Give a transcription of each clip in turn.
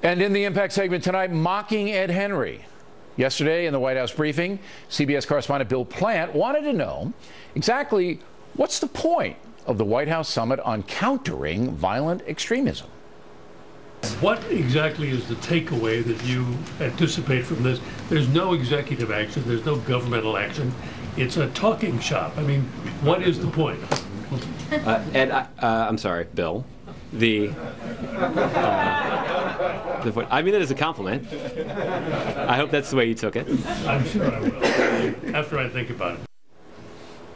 And in the Impact segment tonight, mocking Ed Henri. Yesterday in the White House briefing, CBS correspondent Bill Plant wanted to know exactly what's the point of the White House summit on countering violent extremism. What exactly is the takeaway that you anticipate from this? There's no executive action. There's no governmental action. It's a talking shop. I mean, what is the point? Ed, I'm sorry, Bill. I mean it as a compliment. I hope that's the way you took it. I'm sure I will, after I think about it.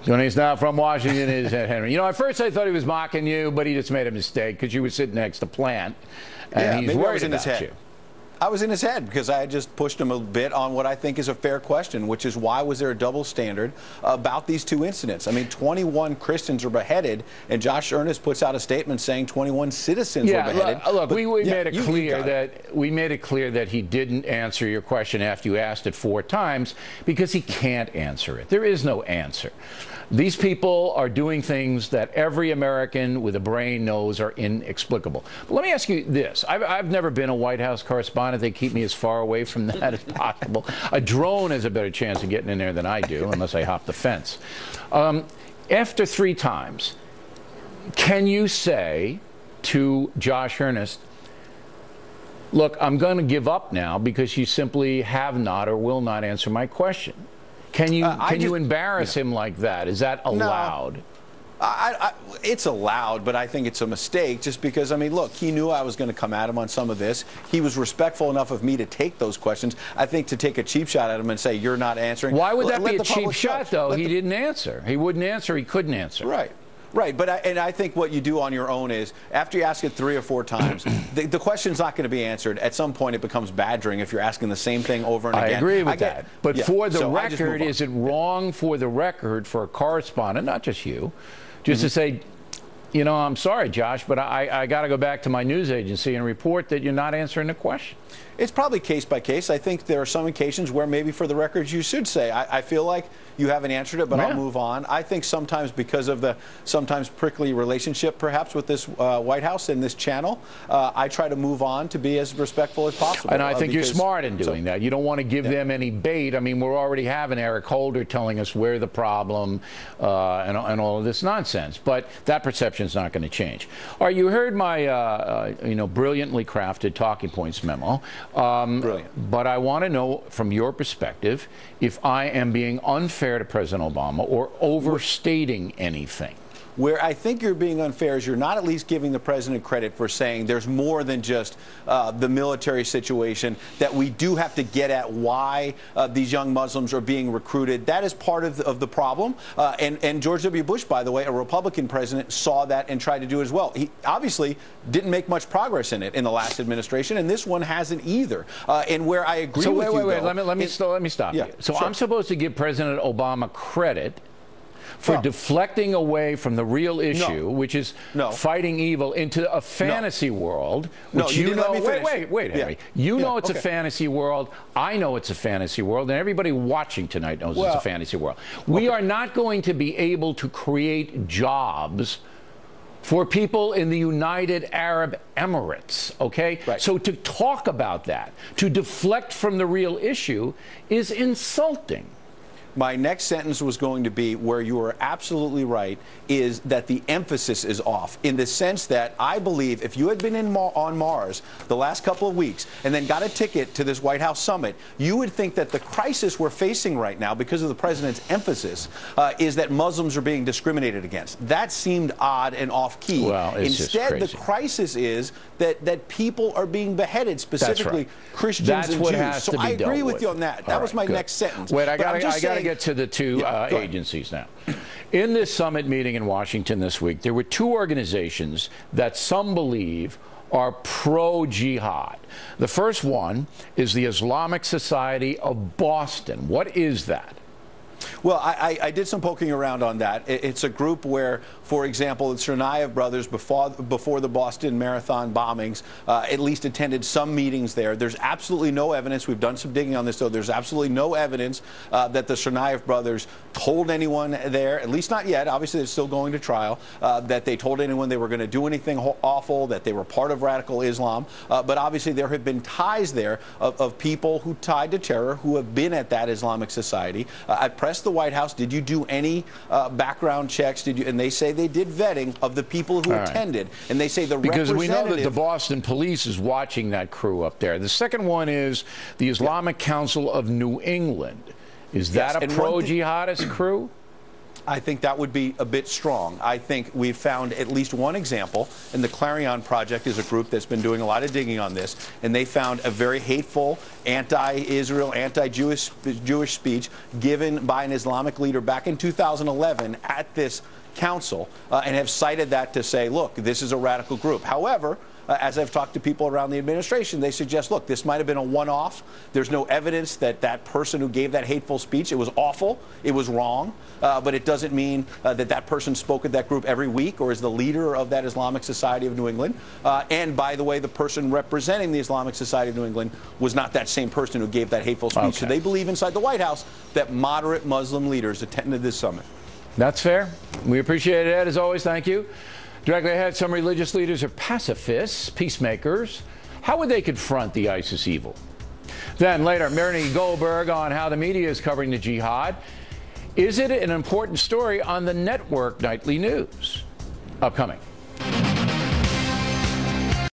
Joining us now from Washington is Ed Henri. You know, at first I thought he was mocking you, but he just made a mistake because you were sitting next to Plant, and he's worried about you. I was in his head because I had just pushed him a bit on what I think is a fair question, which is why was there a double standard about these two incidents? I mean, 21 Christians were beheaded, and Josh Earnest puts out a statement saying 21 citizens were beheaded. Look, we made it clear that he didn't answer your question after you asked it 4 times because he can't answer it. There is no answer. These people are doing things that every American with a brain knows are inexplicable. But let me ask you this. I've never been a White House correspondent. They keep me as far away from that as possible. A drone has a better chance of getting in there than I do, unless I hop the fence. After 3 times, can you say to Josh Earnest, look, I'm going to give up now because you simply have not or will not answer my question? Can you embarrass him like that? Is that allowed? No. It's allowed, but I think it's a mistake just because, I mean, look, he knew I was going to come at him on some of this. He was respectful enough of me to take those questions. I think to take a cheap shot at him and say, you're not answering. Why would that be a cheap shot, though? He didn't answer. He wouldn't answer. He couldn't answer. Right. Right, but I think what you do on your own is, after you ask it 3 or 4 times, the question's not going to be answered. At some point, it becomes badgering if you're asking the same thing over and again. I agree with that. But for the record, is it wrong for the record for a correspondent, not just you, just to say, you know, I'm sorry, Josh, but I got to go back to my news agency and report that you're not answering the question? It's probably case by case. I think there are some occasions where maybe for the record you should say, I feel like you haven't answered it, but I'll move on. I think sometimes because of the sometimes prickly relationship perhaps with this White House and this channel, I try to move on to be as respectful as possible. And I think you're smart in doing that. You don't want to give them any bait. I mean, we're already having Eric Holder telling us we're the problem and all of this nonsense. But that perception's not going to change. All right, you heard my brilliantly crafted talking points memo. Brilliant. But I want to know from your perspective if I am being unfair to President Obama or overstating anything. Where I think you're being unfair is you're not at least giving the president credit for saying there's more than just the military situation, that we do have to get at why these young Muslims are being recruited. That is part of the problem. And George W. Bush, by the way, a Republican president, saw that and tried to do it as well. He obviously didn't make much progress in it in the last administration, and this one hasn't either. And where I agree with you, wait, let me stop you. So I'm supposed to give President Obama credit for deflecting away from the real issue, which is fighting evil, into a fantasy world, which you know. Wait, Henry. You know it's a fantasy world. I know it's a fantasy world, and everybody watching tonight knows it's a fantasy world. We are not going to be able to create jobs for people in the United Arab Emirates, okay? Right. So to talk about that, to deflect from the real issue, is insulting. My next sentence was going to be, where you are absolutely right, is that the emphasis is off, in the sense that I believe if you had been on Mars the last couple of weeks and then got a ticket to this White House summit, you would think that the crisis we're facing right now, because of the president's emphasis, is that Muslims are being discriminated against. That seemed odd and off-key. Well, instead, the crisis is that people are being beheaded, specifically Christians and Jews. So I agree with you on that. That was my next sentence. Wait, I got to get to the 2 agencies now. In this summit meeting in Washington this week, there were 2 organizations that some believe are pro-jihad. The first one is the Islamic Society of Boston. What is that? Well, I did some poking around on that. It's a group where, for example, the Tsarnaev brothers, before the Boston Marathon bombings, at least attended some meetings there. There's absolutely no evidence. We've done some digging on this, though. There's absolutely no evidence that the Tsarnaev brothers told anyone there, at least not yet. Obviously, they're still going to trial, that they told anyone they were going to do anything awful, that they were part of radical Islam. But obviously, there have been ties there of people who tied to terror who have been at that Islamic society. I pressed the White House, did you do any background checks? And they say they did vetting of the people who attended. And they say the because we know that the Boston police is watching that crew up there. The second one is the Islamic Council of New England. Is that a pro-jihadist crew? I think that would be a bit strong. I think we've found at least one example, and the Clarion Project is a group that's been doing a lot of digging on this, and they found a very hateful, anti-Israel, anti-Jewish speech given by an Islamic leader back in 2011 at this council, and have cited that to say, look, this is a radical group. However, as I've talked to people around the administration, they suggest, look, this might have been a one-off. There's no evidence that that person who gave that hateful speech, it was awful, it was wrong, but it doesn't mean that that person spoke at that group every week or is the leader of that Islamic Society of New England. And by the way, the person representing the Islamic Society of New England was not that same person who gave that hateful speech. So they believe inside the White House that moderate Muslim leaders attended this summit. That's fair. We appreciate it, Ed, as always. Thank you. Directly ahead, some religious leaders are pacifists, peacemakers. How would they confront the ISIS evil? Then later, Myrny Goldberg on how the media is covering the jihad. Is it an important story on the network nightly news? Upcoming.